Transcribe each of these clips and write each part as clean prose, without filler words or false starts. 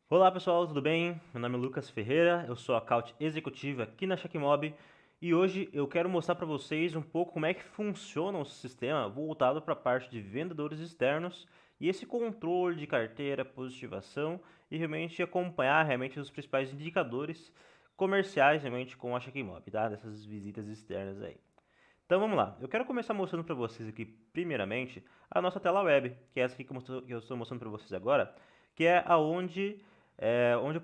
Olá pessoal, tudo bem? Meu nome é Lucas Ferreira, eu sou account executivo aqui na Checkmob e hoje eu quero mostrar para vocês um pouco como é que funciona o sistema voltado para a parte de vendedores externos e esse controle de carteira, positivação e realmente acompanhar realmente os principais indicadores comerciais realmente com a Checkmob, tá? Dessas visitas externas aí. Então vamos lá, eu quero começar mostrando para vocês aqui primeiramente a nossa tela web, que é essa aqui que eu estou mostrando para vocês agora, que é onde o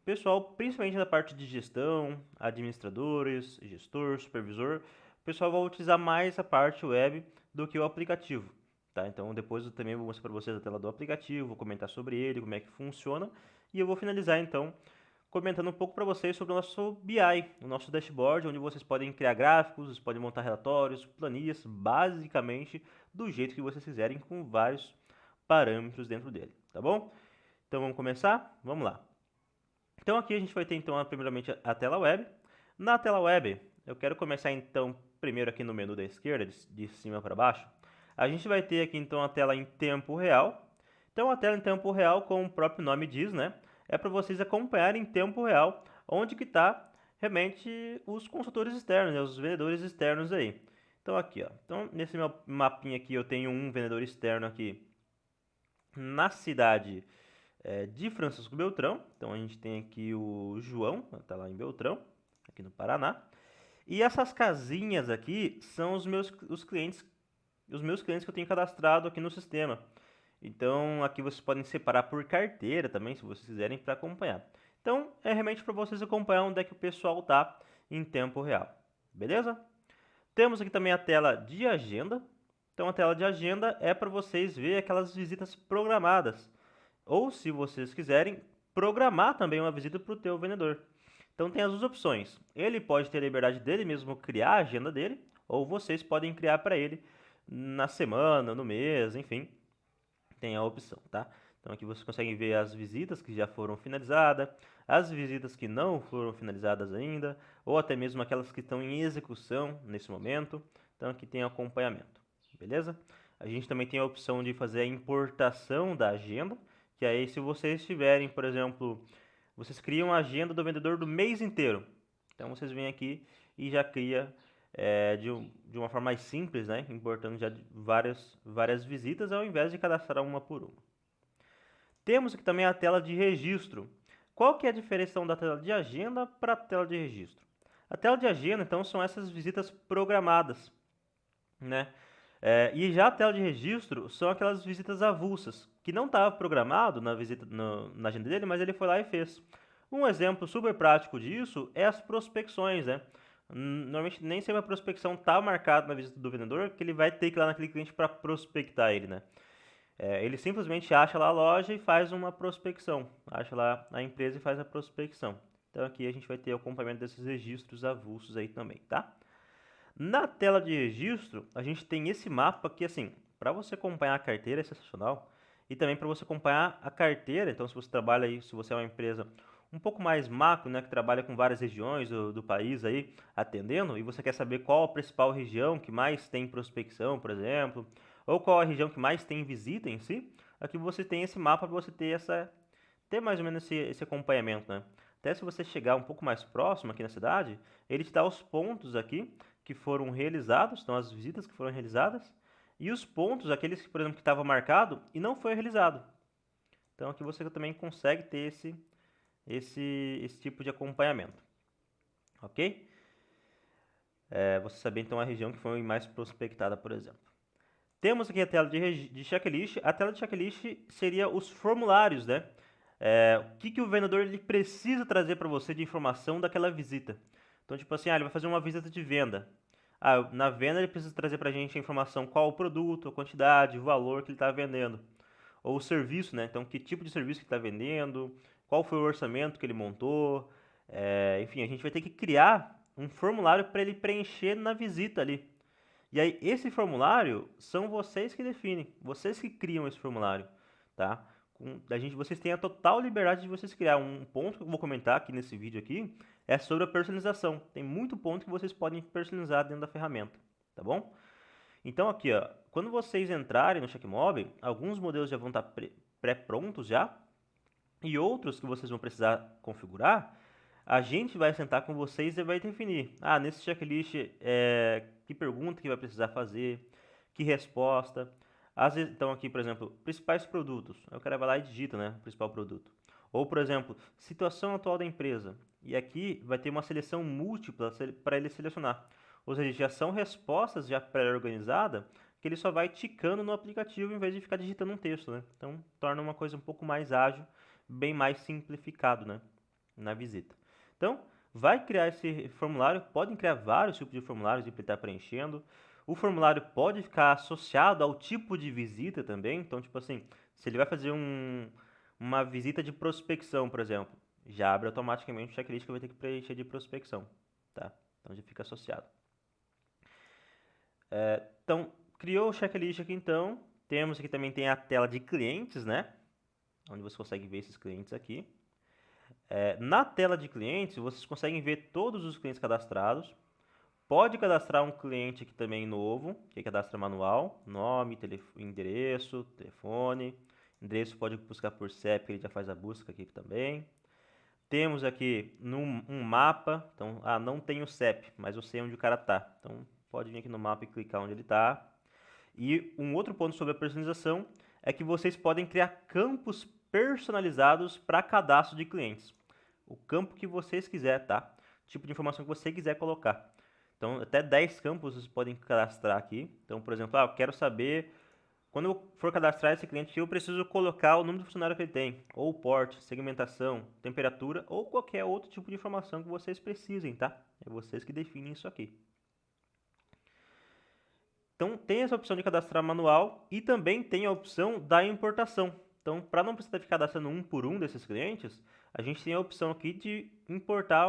pessoal, principalmente na parte de gestão, administradores, gestor, supervisor, o pessoal vai utilizar mais a parte web do que o aplicativo. Tá? Então depois eu também vou mostrar para vocês a tela do aplicativo, vou comentar sobre ele, como é que funciona, e eu vou finalizar então comentando um pouco para vocês sobre o nosso BI, o nosso dashboard, onde vocês podem criar gráficos, vocês podem montar relatórios, planilhas, basicamente do jeito que vocês quiserem, com vários parâmetros dentro dele, tá bom? Então vamos começar? Vamos lá. Então aqui a gente vai ter então primeiramente a tela web. Na tela web, eu quero começar então primeiro aqui no menu da esquerda, de cima para baixo. A gente vai ter aqui então a tela em tempo real. Então a tela em tempo real, como o próprio nome diz, né, é para vocês acompanharem em tempo real onde que está realmente os consultores externos, né, os vendedores externos aí. Então aqui, ó. Então nesse meu mapinha aqui eu tenho um vendedor externo aqui na cidade de Francisco Beltrão. Então a gente tem aqui o João, está lá em Beltrão, aqui no Paraná. E essas casinhas aqui são os meus clientes que eu tenho cadastrado aqui no sistema. Então aqui vocês podem separar por carteira também, se vocês quiserem, para acompanhar. Então é realmente para vocês acompanhar onde é que o pessoal está em tempo real. Beleza? Temos aqui também a tela de agenda. Então a tela de agenda é para vocês ver aquelas visitas programadas. Ou, se vocês quiserem, programar também uma visita para o teu vendedor. Então tem as duas opções. Ele pode ter a liberdade dele mesmo criar a agenda dele, ou vocês podem criar para ele na semana, no mês, enfim, tem a opção, tá? Então aqui vocês conseguem ver as visitas que já foram finalizadas, as visitas que não foram finalizadas ainda, ou até mesmo aquelas que estão em execução nesse momento. Então aqui tem acompanhamento, beleza? A gente também tem a opção de fazer a importação da agenda, que aí se vocês tiverem, por exemplo, vocês criam a agenda do vendedor do mês inteiro. Então vocês vêm aqui e já cria de uma forma mais simples, né? Importando já várias visitas ao invés de cadastrar uma por uma. Temos aqui também a tela de registro. Qual que é a diferença da tela de agenda para a tela de registro? A tela de agenda, então, são essas visitas programadas, né? E já a tela de registro são aquelas visitas avulsas, que não estava programado na visita na agenda dele, mas ele foi lá e fez. Um exemplo super prático disso é as prospecções, né? Normalmente nem sempre a prospecção está marcada na visita do vendedor, que ele vai ter que ir lá naquele cliente para prospectar ele, né? Ele simplesmente acha lá a loja e faz uma prospecção, acha lá a empresa e faz a prospecção. Então aqui a gente vai ter o acompanhamento desses registros avulsos aí também, tá? Na tela de registro, a gente tem esse mapa que, assim, para você acompanhar a carteira é sensacional. E também para você acompanhar a carteira, então se você trabalha aí, se você é uma empresa um pouco mais macro, né, que trabalha com várias regiões do país aí, atendendo, e você quer saber qual a principal região que mais tem prospecção, por exemplo, ou qual a região que mais tem visita em si, aqui você tem esse mapa para você ter mais ou menos esse acompanhamento, né? Até se você chegar um pouco mais próximo aqui na cidade, ele te dá os pontos aqui que foram realizados, então as visitas que foram realizadas, e os pontos, aqueles que, por exemplo, que estava marcado e não foi realizado. Então aqui você também consegue ter esse tipo de acompanhamento, ok? Você saber então a região que foi mais prospectada, por exemplo. Temos aqui a tela de checklist. A tela de checklist seria os formulários, né? O que o vendedor ele precisa trazer para você de informação daquela visita. Então, tipo assim, ele vai fazer uma visita de venda. Na venda ele precisa trazer para a gente a informação qual o produto, a quantidade, o valor que ele está vendendo. Ou o serviço, né? Então, que tipo de serviço que está vendendo, qual foi o orçamento que ele montou. Enfim, a gente vai ter que criar um formulário para ele preencher na visita ali. E aí, esse formulário são vocês que definem, vocês que criam esse formulário, tá? Vocês têm a total liberdade de vocês criar. Um ponto que eu vou comentar aqui nesse vídeo aqui é sobre a personalização. Tem muito ponto que vocês podem personalizar dentro da ferramenta, tá bom? Então aqui, ó, quando vocês entrarem no Checkmob, alguns modelos já vão estar pré-prontos já, e outros que vocês vão precisar configurar, a gente vai sentar com vocês e vai definir. Nesse checklist, que pergunta que vai precisar fazer, que resposta. Às vezes, então aqui, por exemplo, principais produtos. Aí o cara vai lá e digita, né, o principal produto. Ou, por exemplo, situação atual da empresa. E aqui vai ter uma seleção múltipla para ele selecionar. Ou seja, já são respostas já pré-organizadas que ele só vai ticando no aplicativo em vez de ficar digitando um texto, né? Então, torna uma coisa um pouco mais ágil, bem mais simplificado, né, na visita. Então, vai criar esse formulário, podem criar vários tipos de formulários de estar preenchendo. O formulário pode ficar associado ao tipo de visita também. Então, tipo assim, se ele vai fazer uma visita de prospecção, por exemplo, já abre automaticamente o checklist que vai ter que preencher de prospecção, tá? Então já fica associado. Então, criou o checklist aqui então. Temos aqui também tem a tela de clientes, né? Onde você consegue ver esses clientes aqui. Na tela de clientes, vocês conseguem ver todos os clientes cadastrados. Pode cadastrar um cliente aqui também novo, que é cadastro manual, nome, endereço, telefone. Endereço pode buscar por CEP, ele já faz a busca aqui também. Temos aqui um mapa, então, não tem o CEP, mas eu sei onde o cara está. Então, pode vir aqui no mapa e clicar onde ele está. E um outro ponto sobre a personalização é que vocês podem criar campos personalizados para cadastro de clientes. O campo que vocês quiserem, tá? Tipo de informação que você quiser colocar. Então, até 10 campos vocês podem cadastrar aqui. Então, por exemplo, eu quero saber, quando eu for cadastrar esse cliente, eu preciso colocar o número do funcionário que ele tem, ou porte, segmentação, temperatura, ou qualquer outro tipo de informação que vocês precisem, tá? É vocês que definem isso aqui. Então, tem essa opção de cadastrar manual e também tem a opção da importação. Então, para não precisar ficar cadastrando um por um desses clientes, a gente tem a opção aqui de importar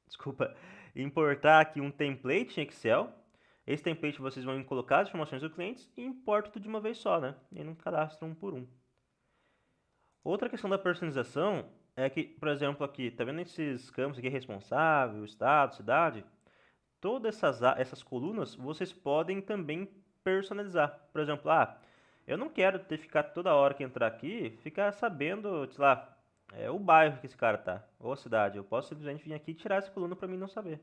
desculpa, importar aqui um template em Excel. Esse template vocês vão colocar as informações do cliente e importa tudo de uma vez só, né? E não cadastra um por um. Outra questão da personalização é que, por exemplo, aqui, tá vendo esses campos aqui, responsável, estado, cidade? Todas essas colunas vocês podem também personalizar. Por exemplo, eu não quero ter que ficar toda hora que entrar aqui, ficar sabendo, sei lá, o bairro que esse cara tá, ou a cidade. Eu posso simplesmente vir aqui e tirar essa coluna para mim não saber.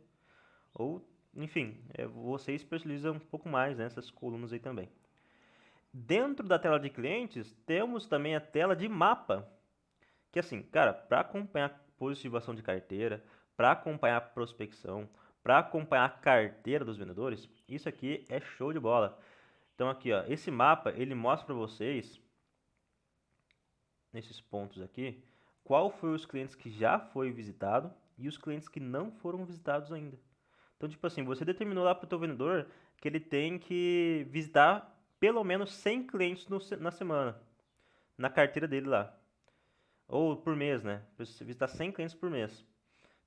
Ou, enfim, vocês personalizam um pouco mais nessas colunas aí também. Dentro da tela de clientes, temos também a tela de mapa. Que assim, cara, para acompanhar positivação de carteira, para acompanhar prospecção, para acompanhar a carteira dos vendedores, isso aqui é show de bola. Então aqui, ó, esse mapa, ele mostra para vocês, nesses pontos aqui, qual foi os clientes que já foi visitado e os clientes que não foram visitados ainda. Então, tipo assim, você determinou lá para o teu vendedor que ele tem que visitar pelo menos 100 clientes na semana, na carteira dele lá. Ou por mês, né? Você visitar 100 clientes por mês.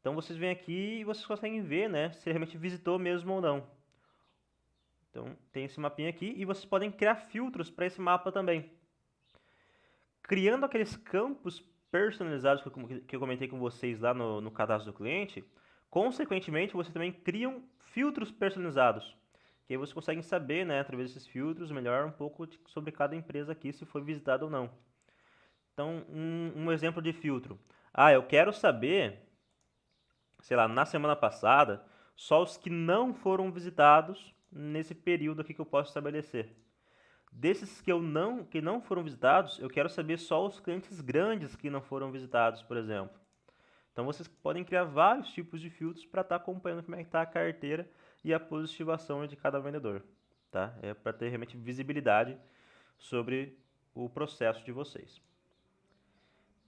Então, vocês vêm aqui e vocês conseguem ver, né, se realmente visitou mesmo ou não. Então, tem esse mapinha aqui e vocês podem criar filtros para esse mapa também. Criando aqueles campos personalizados que eu comentei com vocês lá no cadastro do cliente, consequentemente, vocês também criam filtros personalizados. Que aí vocês conseguem saber, né, através desses filtros, melhor um pouco sobre cada empresa aqui, se foi visitada ou não. Então, um exemplo de filtro. Eu quero saber, sei lá, na semana passada, só os que não foram visitados nesse período aqui que eu posso estabelecer. Desses que não foram visitados, eu quero saber só os clientes grandes que não foram visitados, por exemplo. Então vocês podem criar vários tipos de filtros para estar acompanhando como é que está a carteira e a positivação de cada vendedor, tá? É para ter realmente visibilidade sobre o processo de vocês.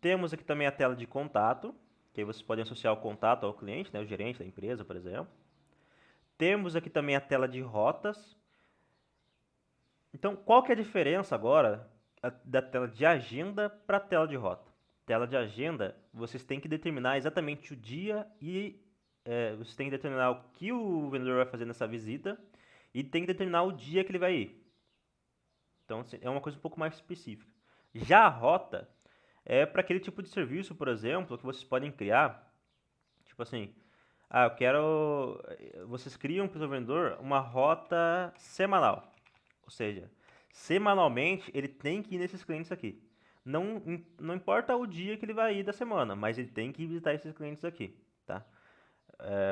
Temos aqui também a tela de contato, que aí vocês podem associar o contato ao cliente, né, o gerente da empresa, por exemplo. Temos aqui também a tela de rotas. Então, qual que é a diferença agora da tela de agenda para a tela de rota? Tela de agenda, vocês têm que determinar exatamente o dia e vocês têm que determinar o que o vendedor vai fazer nessa visita e tem que determinar o dia que ele vai ir. Então, assim, é uma coisa um pouco mais específica. Já a rota é para aquele tipo de serviço, por exemplo, que vocês podem criar, tipo assim, eu quero. Vocês criam para o vendedor uma rota semanal. Ou seja, semanalmente ele tem que ir nesses clientes aqui. não importa o dia que ele vai ir da semana, mas ele tem que visitar esses clientes aqui, tá?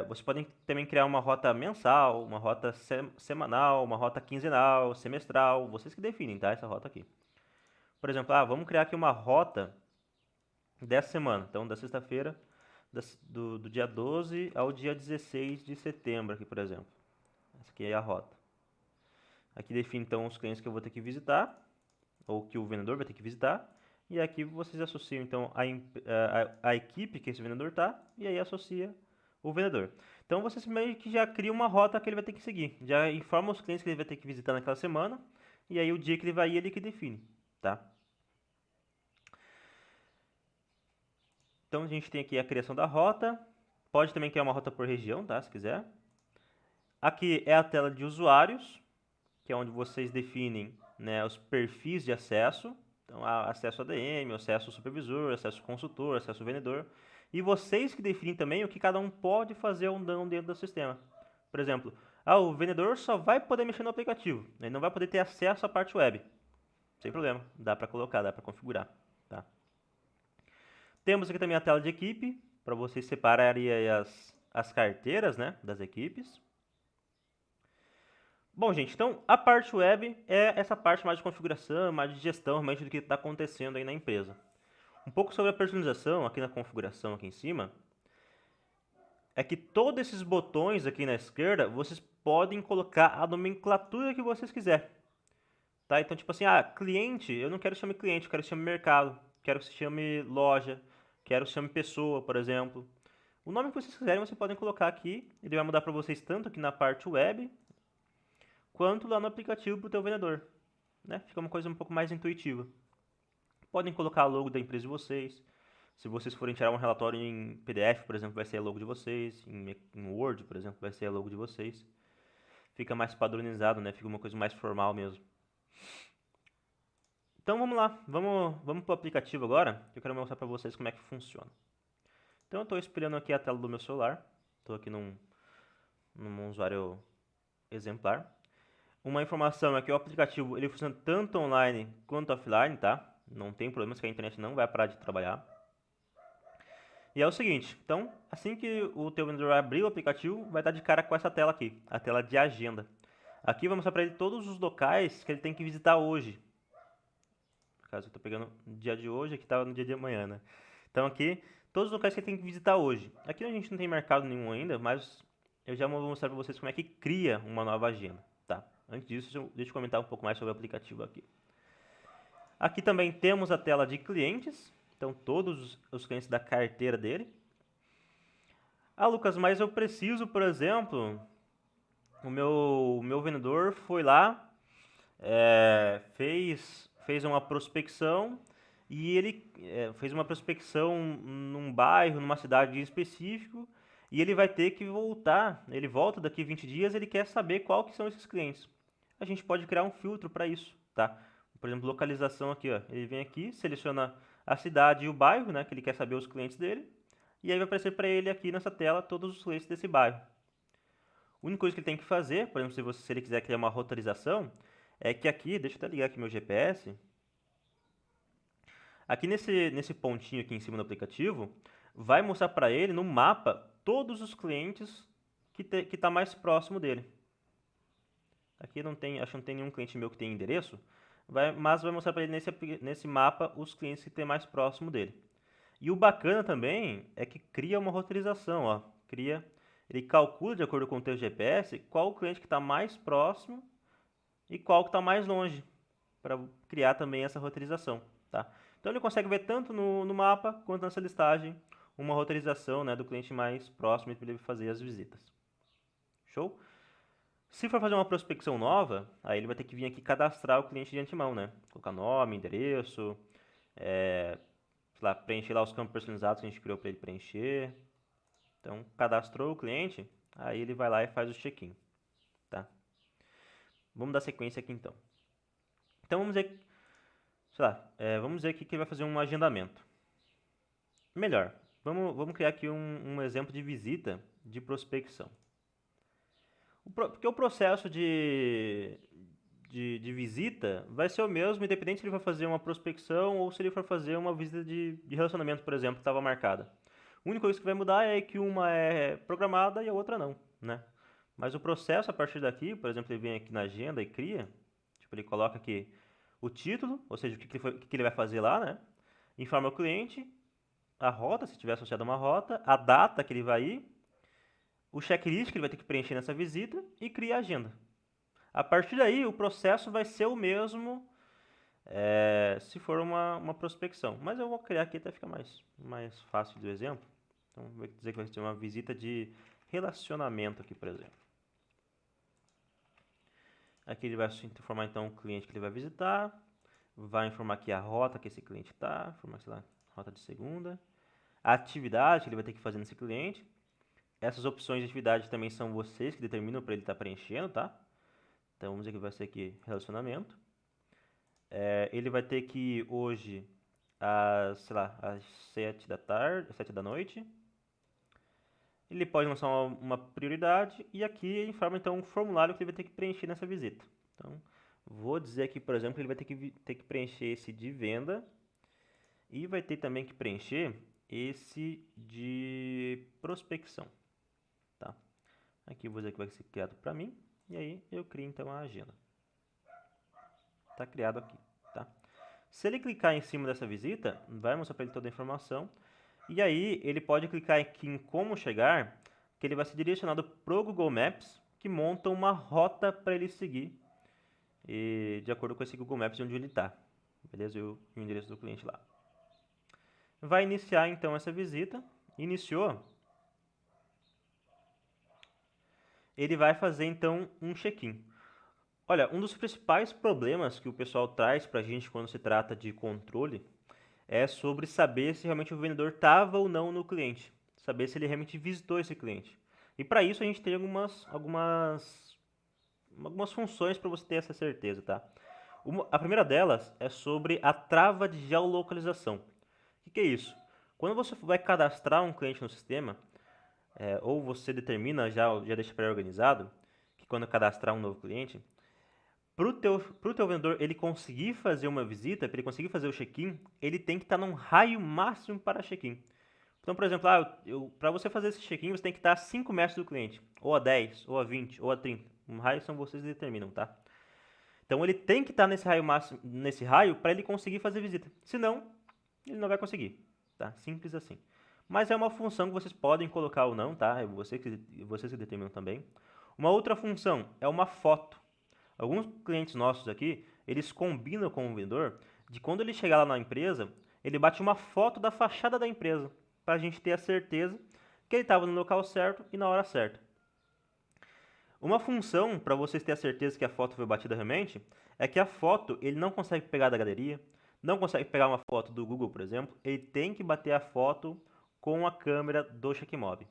Vocês podem também criar uma rota mensal, uma rota semanal, uma rota quinzenal, semestral, vocês que definem, tá? Essa rota aqui. Por exemplo, vamos criar aqui uma rota dessa semana, então da sexta-feira, do dia 12 ao dia 16 de setembro aqui, por exemplo. Essa aqui é a rota. Aqui define então os clientes que eu vou ter que visitar, ou que o vendedor vai ter que visitar, e aqui vocês associam então a equipe que esse vendedor está, e aí associa o vendedor. Então vocês meio que já criam uma rota que ele vai ter que seguir, já informa os clientes que ele vai ter que visitar naquela semana, e aí o dia que ele vai ir, ele que define, tá? Então a gente tem aqui a criação da rota, pode também criar uma rota por região, tá, se quiser. Aqui é a tela de usuários, que é onde vocês definem, né, os perfis de acesso. Então, acesso ADM, acesso supervisor, acesso consultor, acesso vendedor. E vocês que definem também o que cada um pode fazer ou não dentro do sistema. Por exemplo, o vendedor só vai poder mexer no aplicativo, ele não vai poder ter acesso à parte web. Sem problema, dá para colocar, dá para configurar. Tá? Temos aqui também a tela de equipe, para vocês separarem as carteiras, né, das equipes. Bom, gente, então a parte web é essa parte mais de configuração, mais de gestão realmente do que está acontecendo aí na empresa. Um pouco sobre a personalização aqui na configuração aqui em cima, é que todos esses botões aqui na esquerda, vocês podem colocar a nomenclatura que vocês quiserem. Tá? Então, tipo assim, cliente, eu não quero que chame cliente, eu quero que chame mercado, quero que se chame loja, quero que se chame pessoa, por exemplo. O nome que vocês quiserem, vocês podem colocar aqui, ele vai mudar para vocês tanto aqui na parte web, quanto lá no aplicativo para o teu vendedor. Né? Fica uma coisa um pouco mais intuitiva. Podem colocar a logo da empresa de vocês. Se vocês forem tirar um relatório em PDF, por exemplo, vai ser a logo de vocês. Em Word, por exemplo, vai ser a logo de vocês. Fica mais padronizado, né? Fica uma coisa mais formal mesmo. Então vamos lá, vamos para o aplicativo agora, que eu quero mostrar para vocês como é que funciona. Então eu estou espelhando aqui a tela do meu celular. Estou aqui num usuário exemplar. Uma informação é que o aplicativo ele funciona tanto online quanto offline, tá? Não tem problemas que a internet não vai parar de trabalhar. E é o seguinte, então, assim que o teu vendedor abrir o aplicativo, vai dar de cara com essa tela aqui, a tela de agenda. Aqui vai mostrar para ele todos os locais que ele tem que visitar hoje. No caso, eu estou pegando o dia de hoje, aqui está no dia de amanhã, né? Então aqui, todos os locais que ele tem que visitar hoje. Aqui a gente não tem mercado nenhum ainda, mas eu já vou mostrar para vocês como é que cria uma nova agenda, tá? Antes disso, deixa eu comentar um pouco mais sobre o aplicativo aqui. Aqui também temos a tela de clientes, então todos os clientes da carteira dele. Lucas, mas eu preciso, por exemplo, o meu vendedor foi lá, fez uma prospecção e ele fez uma prospecção num bairro, numa cidade em específico, e ele vai ter que voltar, ele volta daqui 20 dias, ele quer saber qual que são esses clientes. A gente pode criar um filtro para isso, tá? Por exemplo, localização aqui, ó. Ele vem aqui, seleciona a cidade e o bairro, né, que ele quer saber os clientes dele, e aí vai aparecer para ele aqui nessa tela todos os clientes desse bairro. A única coisa que ele tem que fazer, por exemplo, se ele quiser criar uma roteirização, é que aqui, deixa eu até ligar aqui meu GPS, aqui nesse pontinho aqui em cima do aplicativo, vai mostrar para ele no mapa todos os clientes que está mais próximo dele. Aqui acho que não tem nenhum cliente meu que tem endereço, mas vai mostrar para ele nesse mapa os clientes que tem mais próximo dele. E o bacana também é que cria uma roteirização, ó. Ele calcula de acordo com o teu GPS qual o cliente que está mais próximo e qual que está mais longe, para criar também essa roteirização, tá? Então ele consegue ver tanto no mapa quanto nessa listagem uma roteirização, né, do cliente mais próximo para ele fazer as visitas. Show? Se for fazer uma prospecção nova, aí ele vai ter que vir aqui cadastrar o cliente de antemão, né? Colocar nome, endereço, sei lá, preencher lá os campos personalizados que a gente criou para ele preencher. Então, cadastrou o cliente, aí ele vai lá e faz o check-in, tá? Vamos dar sequência aqui então. Então vamos dizer, sei lá, vamos dizer aqui que ele vai fazer um agendamento. Melhor, vamos criar aqui um exemplo de visita de prospecção. Porque o processo de de visita vai ser o mesmo, independente se ele for fazer uma prospecção ou se ele for fazer uma visita de relacionamento, por exemplo, que estava marcada. A única coisa que vai mudar é que uma é programada e a outra não, né? Mas o processo a partir daqui, por exemplo, ele vem aqui na agenda e cria, tipo, ele coloca aqui o título, ou seja, o que ele vai fazer lá, né? Informa o cliente, a rota, se tiver associado a uma rota, a data que ele vai ir, o checklist que ele vai ter que preencher nessa visita e cria a agenda. A partir daí, o processo vai ser o mesmo se for uma prospecção. Mas eu vou criar aqui até ficar mais fácil do exemplo. Então, vou dizer que vai ser uma visita de relacionamento aqui, por exemplo. Aqui ele vai informar então o cliente que ele vai visitar, vai informar aqui a rota que esse cliente está, informar, sei lá, rota de segunda, a atividade que ele vai ter que fazer nesse cliente. Essas opções de atividade também são vocês que determinam para ele estar preenchendo, tá? Então vamos dizer que vai ser aqui relacionamento. Ele vai ter que ir hoje sei lá, às 7 da tarde, às 7 da noite. Ele pode lançar uma prioridade e aqui ele informa então um formulário que ele vai ter que preencher nessa visita. Então, vou dizer aqui, por exemplo, que ele vai ter que preencher esse de venda e vai ter também que preencher esse de prospecção, tá? Aqui eu vou dizer que vai ser criado para mim e aí eu crio então a agenda. Está criado aqui, tá? Se ele clicar em cima dessa visita, vai mostrar para ele toda a informação. E aí, ele pode clicar aqui em como chegar, que ele vai ser direcionado para o Google Maps, que monta uma rota para ele seguir, de acordo com esse Google Maps de onde ele está. Beleza? E o endereço do cliente lá. Vai iniciar, então, essa visita. Iniciou. Ele vai fazer, então, um check-in. Olha, um dos principais problemas que o pessoal traz para a gente quando se trata de controle é sobre saber se realmente o vendedor estava ou não no cliente, saber se ele realmente visitou esse cliente. E para isso a gente tem algumas funções para você ter essa certeza, tá? A primeira delas é sobre a trava de geolocalização. O que é isso? Quando você vai cadastrar um cliente no sistema, ou você determina, já deixa pré-organizado, que quando cadastrar um novo cliente, pro teu vendedor ele conseguir fazer uma visita, para ele conseguir fazer o check-in, ele tem que estar num raio máximo para check-in. Então, por exemplo, para você fazer esse check-in, você tem que estar a 5 metros do cliente, ou a 10, ou a 20, ou a 30. Um raio são vocês que determinam, tá? Então, ele tem que estar nesse raio máximo, nesse raio, para ele conseguir fazer visita. Senão, ele não vai conseguir, tá? Simples assim. Mas é uma função que vocês podem colocar ou não, tá? É vocês que determinam também. Uma outra função é uma foto. Alguns clientes nossos aqui, eles combinam com o vendedor de quando ele chegar lá na empresa, ele bate uma foto da fachada da empresa, para a gente ter a certeza que ele estava no local certo e na hora certa. Uma função para vocês terem a certeza que a foto foi batida realmente é que a foto ele não consegue pegar da galeria, não consegue pegar uma foto do Google, por exemplo, ele tem que bater a foto com a câmera do Checkmob,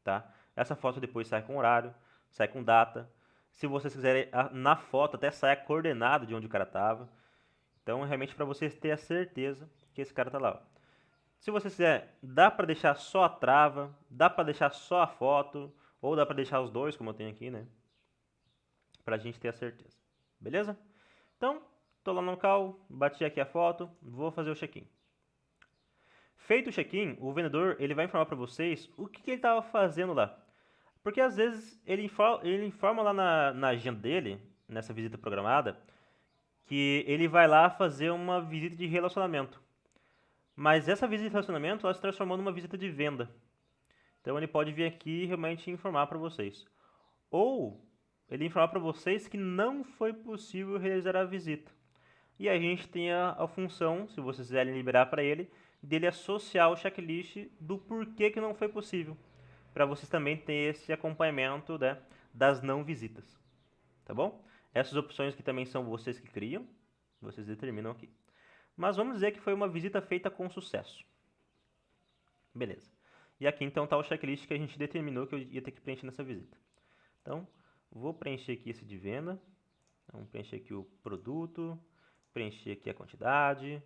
tá? Essa foto depois sai com horário, sai com data. Se vocês quiserem, na foto até sai a coordenada de onde o cara estava. Então, realmente para vocês terem a certeza que esse cara está lá. Ó. Se você quiser, dá para deixar só a trava, dá para deixar só a foto, ou dá para deixar os dois, como eu tenho aqui, né? Para a gente ter a certeza. Beleza? Então, estou lá no local, bati aqui a foto, vou fazer o check-in. Feito o check-in, o vendedor ele vai informar para vocês o que ele estava fazendo lá. Porque às vezes ele informa lá na agenda dele, nessa visita programada, que ele vai lá fazer uma visita de relacionamento. Mas essa visita de relacionamento ela se transformou numa visita de venda. Então ele pode vir aqui e realmente informar para vocês. Ou ele informar para vocês que não foi possível realizar a visita. E a gente tem a função, se vocês quiserem liberar para ele, dele associar o checklist do porquê que não foi possível. Para vocês também terem esse acompanhamento, né, das não visitas. Tá bom? Essas opções que também são vocês que criam, vocês determinam aqui. Mas vamos dizer que foi uma visita feita com sucesso. Beleza. E aqui então está o checklist que a gente determinou que eu ia ter que preencher nessa visita. Então, vou preencher aqui esse de venda. Vamos preencher aqui o produto, preencher aqui a quantidade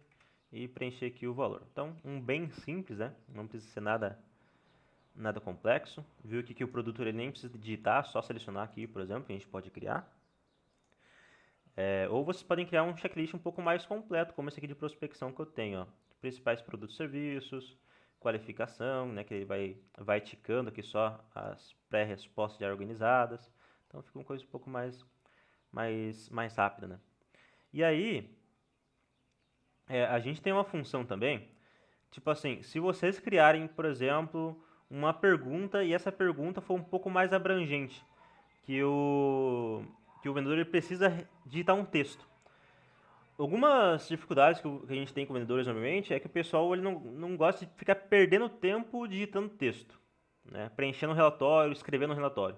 e preencher aqui o valor. Então, um bem simples, né? Não precisa ser nada complexo. Viu aqui que o produto ele nem precisa digitar, só selecionar aqui, por exemplo, que a gente pode criar. Ou vocês podem criar um checklist um pouco mais completo, como esse aqui de prospecção que eu tenho, ó. Principais produtos e serviços, qualificação, né, que ele vai ticando aqui só as pré-respostas já organizadas. Então fica uma coisa um pouco mais rápida, né? E aí, a gente tem uma função também, tipo assim, se vocês criarem, por exemplo, uma pergunta e essa pergunta for um pouco mais abrangente, que o vendedor ele precisa digitar um texto. Algumas dificuldades que a gente tem com vendedores normalmente é que o pessoal ele não gosta de ficar perdendo tempo digitando texto, né? Preenchendo um relatório, escrevendo um relatório.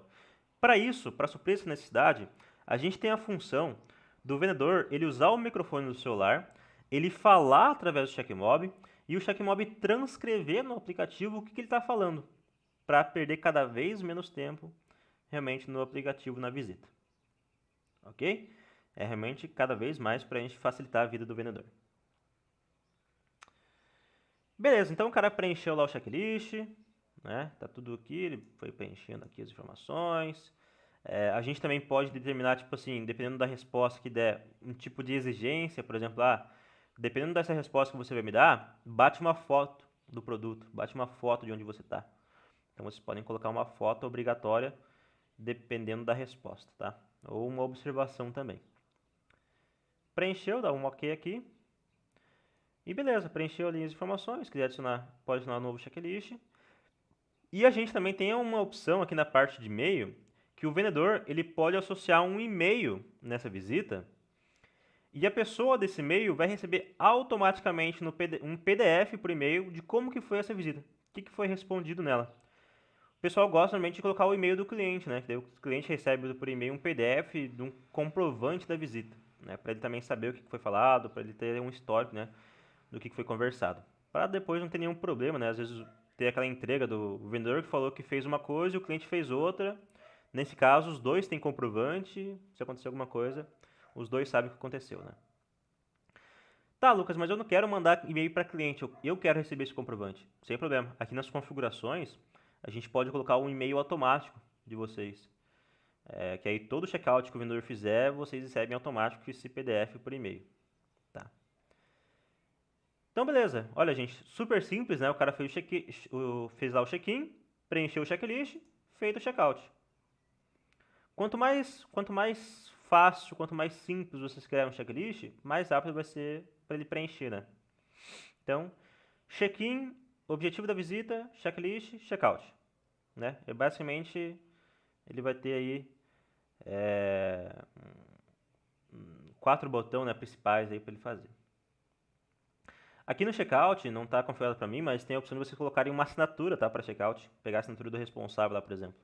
Para isso, para suprir essa necessidade, a gente tem a função do vendedor ele usar o microfone do celular, ele falar através do checkmob e o checkmob transcrever no aplicativo o que ele está falando, para perder cada vez menos tempo realmente no aplicativo na visita. Ok? É realmente cada vez mais para a gente facilitar a vida do vendedor. Beleza, então o cara preencheu lá o checklist, né? Tá tudo aqui, ele foi preenchendo aqui as informações. A gente também pode determinar, tipo assim, dependendo da resposta que der, um tipo de exigência, por exemplo, dependendo dessa resposta que você vai me dar, bate uma foto do produto, bate uma foto de onde você está. Então vocês podem colocar uma foto obrigatória dependendo da resposta, tá? Ou uma observação também. Preencheu, dá um OK aqui. E beleza, preencheu ali as informações, quiser adicionar, pode adicionar um novo checklist. E a gente também tem uma opção aqui na parte de e-mail, que o vendedor ele pode associar um e-mail nessa visita, e a pessoa desse e-mail vai receber automaticamente um PDF por e-mail de como que foi essa visita, o que foi respondido nela. O pessoal gosta normalmente de colocar o e-mail do cliente, né? Que daí o cliente recebe por e-mail um PDF de um comprovante da visita, né? Para ele também saber o que foi falado, para ele ter um histórico, né? Do que foi conversado. Para depois não ter nenhum problema, né? Às vezes ter aquela entrega do vendedor que falou que fez uma coisa e o cliente fez outra. Nesse caso, os dois têm comprovante. Se acontecer alguma coisa, os dois sabem o que aconteceu, né? Tá, Lucas, mas eu não quero mandar e-mail para cliente. Eu quero receber esse comprovante. Sem problema. Aqui nas configurações, a gente pode colocar um e-mail automático de vocês. Que aí todo checkout que o vendedor fizer, vocês recebem automático esse PDF por e-mail. Tá. Então, beleza. Olha, gente, super simples, né? O cara fez lá o check-in, preencheu o checklist, feito o checkout. Quanto mais fácil, quanto mais simples vocês criarem um checklist, mais rápido vai ser para ele preencher, né? Então, check-in, objetivo da visita, checklist, checkout, né? Basicamente, ele vai ter aí é, 4 botões, né, principais aí para ele fazer. Aqui no checkout, não está configurado para mim, mas tem a opção de vocês colocarem uma assinatura, tá, para checkout. Pegar a assinatura do responsável lá, por exemplo.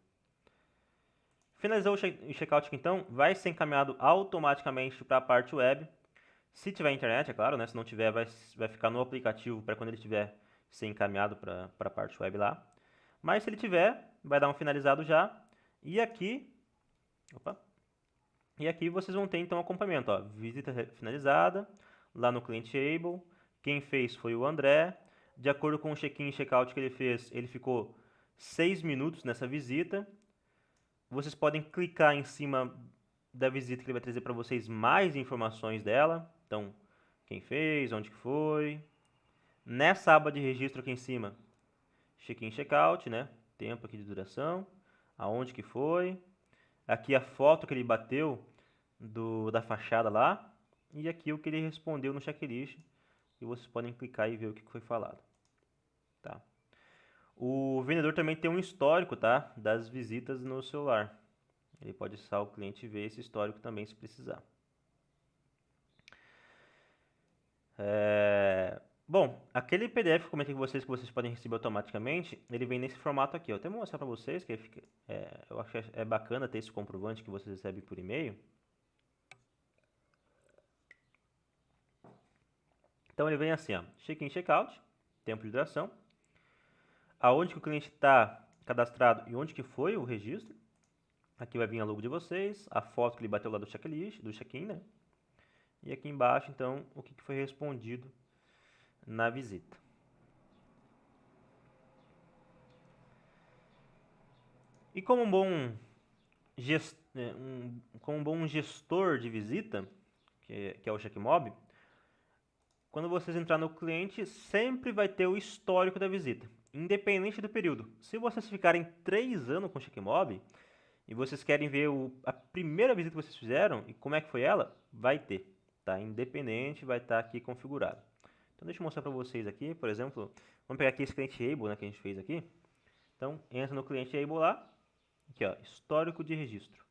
Finalizou o checkout aqui, então, vai ser encaminhado automaticamente para a parte web. Se tiver internet, é claro, né? Se não tiver, vai ficar no aplicativo para quando ele tiver ser encaminhado para a parte web lá. Mas se ele tiver, vai dar um finalizado já. E aqui, vocês vão ter então acompanhamento, ó, visita finalizada, lá no ClientAble. Quem fez foi o André. De acordo com o check-in e check-out que ele fez, ele ficou 6 minutos nessa visita. Vocês podem clicar em cima da visita que ele vai trazer para vocês mais informações dela. Então, quem fez, onde que foi. Nessa aba de registro aqui em cima, check-in e check-out, né? Tempo aqui de duração, aonde que foi. Aqui a foto que ele bateu da fachada lá. E aqui o que ele respondeu no checklist. E vocês podem clicar e ver o que foi falado. Tá? O vendedor também tem um histórico, tá, das visitas no celular. Ele pode acessar o cliente e ver esse histórico também se precisar. Bom, aquele PDF que eu comentei com vocês que vocês podem receber automaticamente, ele vem nesse formato aqui. Eu até vou mostrar para vocês, que eu acho que é bacana ter esse comprovante que vocês recebem por e-mail. Então ele vem assim, ó, check-in, check-out, tempo de duração, aonde que o cliente está cadastrado e onde que foi o registro. Aqui vai vir a logo de vocês, a foto que ele bateu lá do checklist, do check-in, né? E aqui embaixo, então, o que foi respondido na visita. E como um bom gestor de visita, que é o Checkmob, quando vocês entrar no cliente, sempre vai ter o histórico da visita, independente do período. Se vocês ficarem 3 anos com o Checkmob e vocês querem ver a primeira visita que vocês fizeram e como é que foi ela, vai ter, tá? Independente, vai estar aqui configurado. Então deixa eu mostrar para vocês aqui, por exemplo, vamos pegar aqui esse cliente Able, né, que a gente fez aqui. Então entra no cliente Able lá, aqui ó, histórico de registro.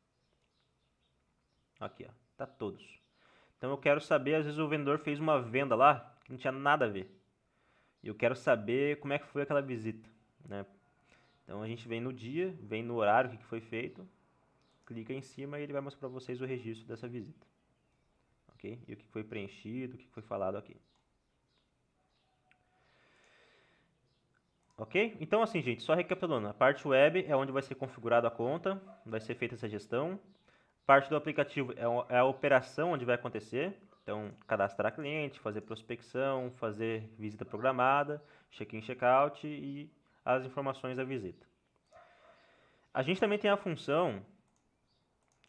Aqui ó, tá todos. Então eu quero saber, às vezes o vendedor fez uma venda lá que não tinha nada a ver. E eu quero saber como é que foi aquela visita, né? Então a gente vem no dia, vem no horário que foi feito, clica em cima e ele vai mostrar para vocês o registro dessa visita. Ok? E o que foi preenchido, o que foi falado aqui. Ok? Então assim, gente, só recapitulando. A parte web é onde vai ser configurada a conta, vai ser feita essa gestão. Parte do aplicativo é a operação onde vai acontecer. Então, cadastrar cliente, fazer prospecção, fazer visita programada, check-in, check-out e as informações da visita. A gente também tem a função,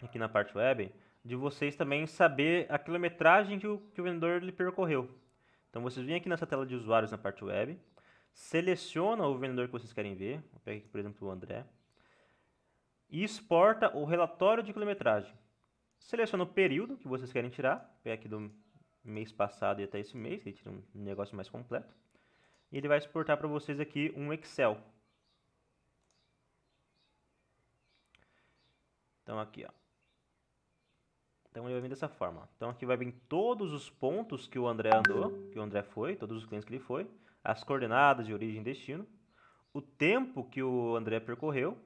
aqui na parte web, de vocês também saber a quilometragem que o vendedor lhe percorreu. Então, vocês vêm aqui nessa tela de usuários na parte web, seleciona o vendedor que vocês querem ver, vou pegar aqui, por exemplo, o André, e exporta o relatório de quilometragem. Seleciona o período que vocês querem tirar, vou pegar aqui do mês passado e até esse mês, ele tira um negócio mais completo. E ele vai exportar para vocês aqui um Excel. Então aqui, ó. Então ele vai vir dessa forma. Então aqui vai vir todos os pontos que o André andou, que o André foi, todos os clientes que ele foi, as coordenadas de origem e destino, o tempo que o André percorreu,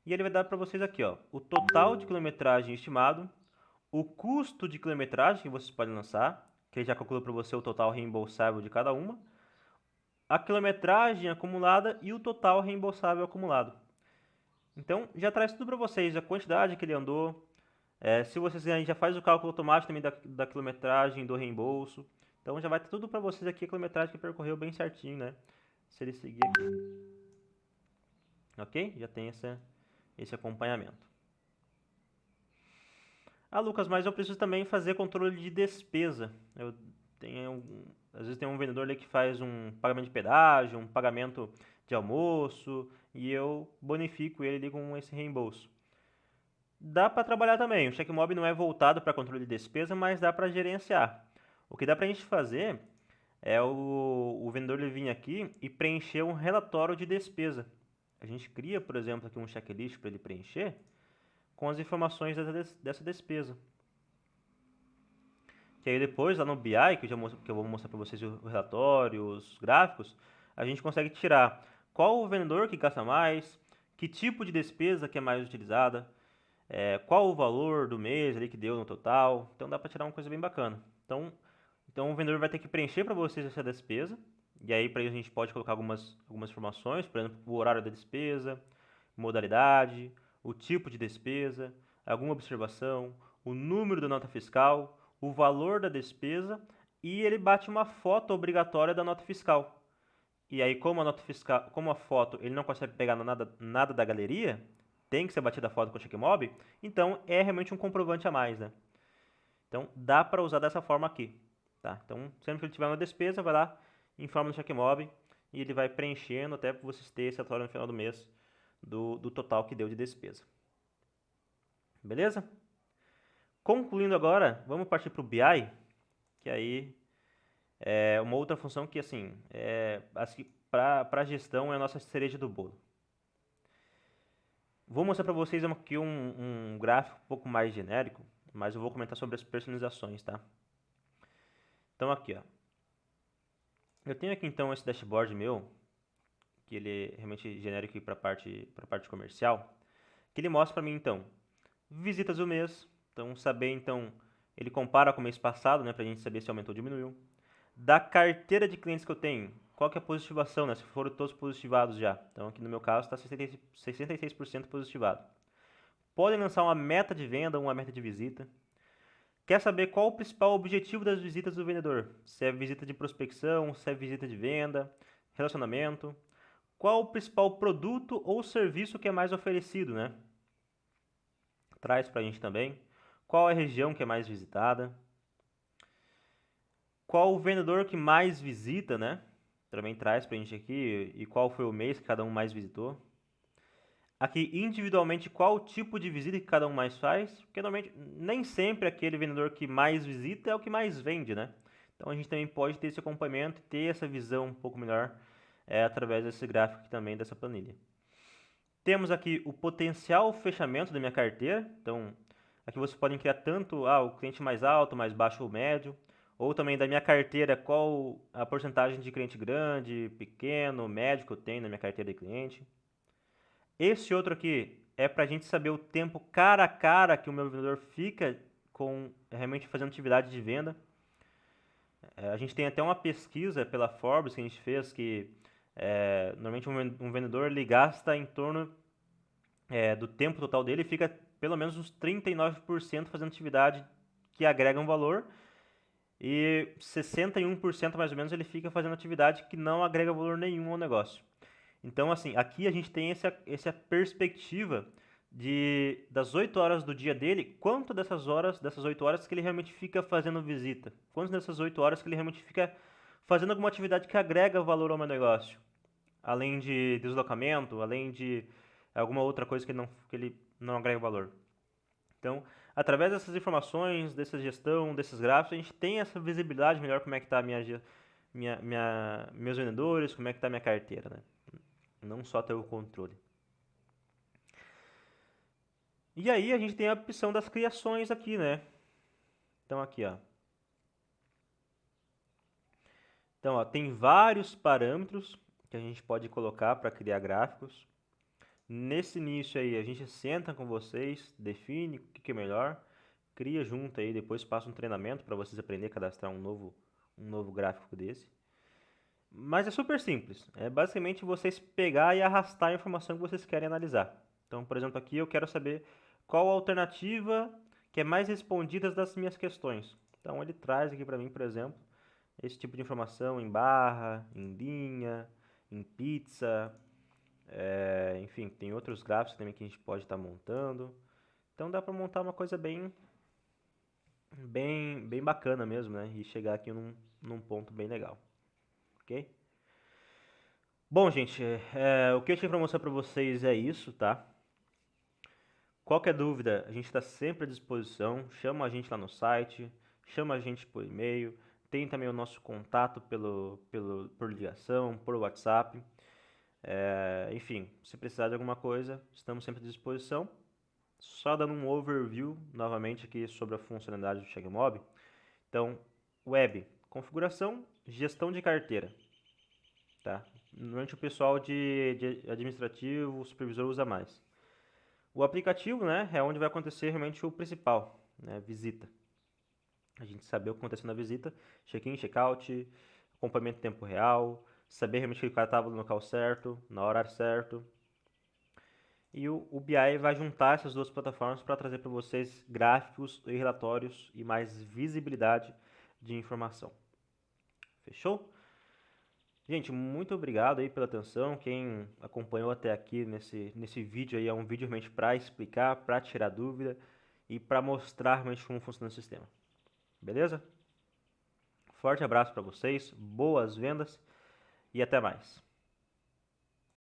e ele vai dar para vocês aqui, ó, o total de quilometragem estimado, o custo de quilometragem que vocês podem lançar, que ele já calculou para você o total reembolsável de cada uma, a quilometragem acumulada e o total reembolsável acumulado. Então já traz tudo para vocês, a quantidade que ele andou, se vocês já faz o cálculo automático também da quilometragem, do reembolso. Então já vai ter tudo para vocês aqui, a quilometragem que percorreu bem certinho, né? Se ele seguir aqui. Ok? Já tem esse acompanhamento. Ah, Lucas, mas eu preciso também fazer controle de despesa. Às vezes tem um vendedor ali que faz um pagamento de pedágio, um pagamento de almoço, e eu bonifico ele ali com esse reembolso. Dá para trabalhar também. O Checkmob não é voltado para controle de despesa, mas dá para gerenciar. O que dá para a gente fazer é o vendedor ele vir aqui e preencher um relatório de despesa. A gente cria, por exemplo, aqui um checklist para ele preencher com as informações dessa despesa. Que aí depois, lá no BI, que eu vou mostrar para vocês o relatório, os gráficos, a gente consegue tirar qual o vendedor que gasta mais, que tipo de despesa que é mais utilizada, qual o valor do mês ali que deu no total. Então dá para tirar uma coisa bem bacana. Então o vendedor vai ter que preencher para vocês essa despesa, e aí para isso a gente pode colocar algumas informações, por exemplo, o horário da despesa, modalidade, o tipo de despesa, alguma observação, o número da nota fiscal, o valor da despesa e ele bate uma foto obrigatória da nota fiscal. E aí, como a nota fiscal, como a foto ele não consegue pegar nada da galeria, tem que ser batida a foto com o Checkmob, então é realmente um comprovante a mais, né? Então dá para usar dessa forma aqui, tá? Então sempre que ele tiver uma despesa, vai lá, informa no Checkmob e ele vai preenchendo até para vocês terem esse relatório no final do mês do total que deu de despesa. Beleza? Concluindo agora, vamos partir para o BI, que aí é uma outra função que, assim, para a gestão é a nossa cereja do bolo. Vou mostrar para vocês aqui um gráfico um pouco mais genérico, mas eu vou comentar sobre as personalizações, tá? Então aqui, ó. Eu tenho aqui então esse dashboard meu, que ele é realmente genérico para a parte comercial, que ele mostra para mim então visitas do mês, então saber então ele compara com o mês passado, né, para a gente saber se aumentou ou diminuiu. Da carteira de clientes que eu tenho, qual que é a positivação, né, se foram todos positivados já. Então aqui no meu caso está 66% positivado. Podem lançar uma meta de venda, uma meta de visita. Quer saber qual o principal objetivo das visitas do vendedor? Se é visita de prospecção, se é visita de venda, relacionamento. Qual o principal produto ou serviço que é mais oferecido, né? Traz para a gente também. Qual é a região que é mais visitada? qual o vendedor que mais visita, né? Também traz pra gente aqui, e qual foi o mês que cada um mais visitou. Aqui, individualmente, qual o tipo de visita que cada um mais faz, porque normalmente nem sempre aquele vendedor que mais visita é o que mais vende, né? Então a gente também pode ter esse acompanhamento e ter essa visão um pouco melhor através desse gráfico aqui também, dessa planilha. Temos aqui o potencial fechamento da minha carteira, então aqui vocês podem criar tanto o cliente mais alto, mais baixo ou médio, ou também da minha carteira, qual a porcentagem de cliente grande, pequeno, médio que eu tenho na minha carteira de cliente. Esse outro aqui é para a gente saber o tempo cara a cara que o meu vendedor fica com realmente fazendo atividade de venda. A gente tem até uma pesquisa pela Forbes que a gente fez que normalmente um vendedor ele gasta em torno do tempo total dele fica pelo menos uns 39% fazendo atividade que agrega um valor e 61% mais ou menos ele fica fazendo atividade que não agrega valor nenhum ao negócio. Então, assim, aqui a gente tem essa perspectiva das 8 horas do dia dele, quanto dessas 8 horas que ele realmente fica fazendo visita? Quantas dessas 8 horas que ele realmente fica fazendo alguma atividade que agrega valor ao meu negócio? Além de deslocamento, além de alguma outra coisa que ele não agrega valor. Então, através dessas informações, dessa gestão, desses gráficos, a gente tem essa visibilidade melhor como é que está meus vendedores, como é que está a minha carteira, né? Não só ter o controle. E aí a gente tem a opção das criações aqui, né? Então aqui, ó. Então, ó, tem vários parâmetros que a gente pode colocar para criar gráficos. Nesse início aí, a gente senta com vocês, define o que é melhor, cria junto aí, depois passa um treinamento para vocês aprenderem a cadastrar um novo gráfico desse. Mas é super simples. É basicamente vocês pegar e arrastar a informação que vocês querem analisar. Então, por exemplo, aqui eu quero saber qual a alternativa que é mais respondida das minhas questões. Então, ele traz aqui para mim, por exemplo, esse tipo de informação em barra, em linha, em pizza, enfim, tem outros gráficos também que a gente pode estar montando. Então, dá para montar uma coisa bem bacana mesmo, né? E chegar aqui num ponto bem legal. Ok? Bom, gente, o que eu tinha para mostrar para vocês é isso, tá? Qualquer dúvida, a gente está sempre à disposição. Chama a gente lá no site, chama a gente por e-mail, tem também o nosso contato por ligação, por WhatsApp. Enfim, se precisar de alguma coisa, estamos sempre à disposição. Só dando um overview novamente aqui sobre a funcionalidade do CheckMob. Então, web, configuração, gestão de carteira. Tá? Normalmente o pessoal de administrativo, o supervisor usa mais. O aplicativo, né, é onde vai acontecer realmente o principal, né, visita. A gente saber o que aconteceu na visita, check-in, check-out, acompanhamento em tempo real, saber realmente que o cara estava no local certo, na hora certa. E o BI vai juntar essas duas plataformas para trazer para vocês gráficos e relatórios e mais visibilidade de informação. Fechou? Gente, muito obrigado aí pela atenção. Quem acompanhou até aqui nesse vídeo aí é um vídeo realmente para explicar, para tirar dúvida e para mostrar realmente como funciona o sistema. Beleza? Forte abraço para vocês, boas vendas e até mais.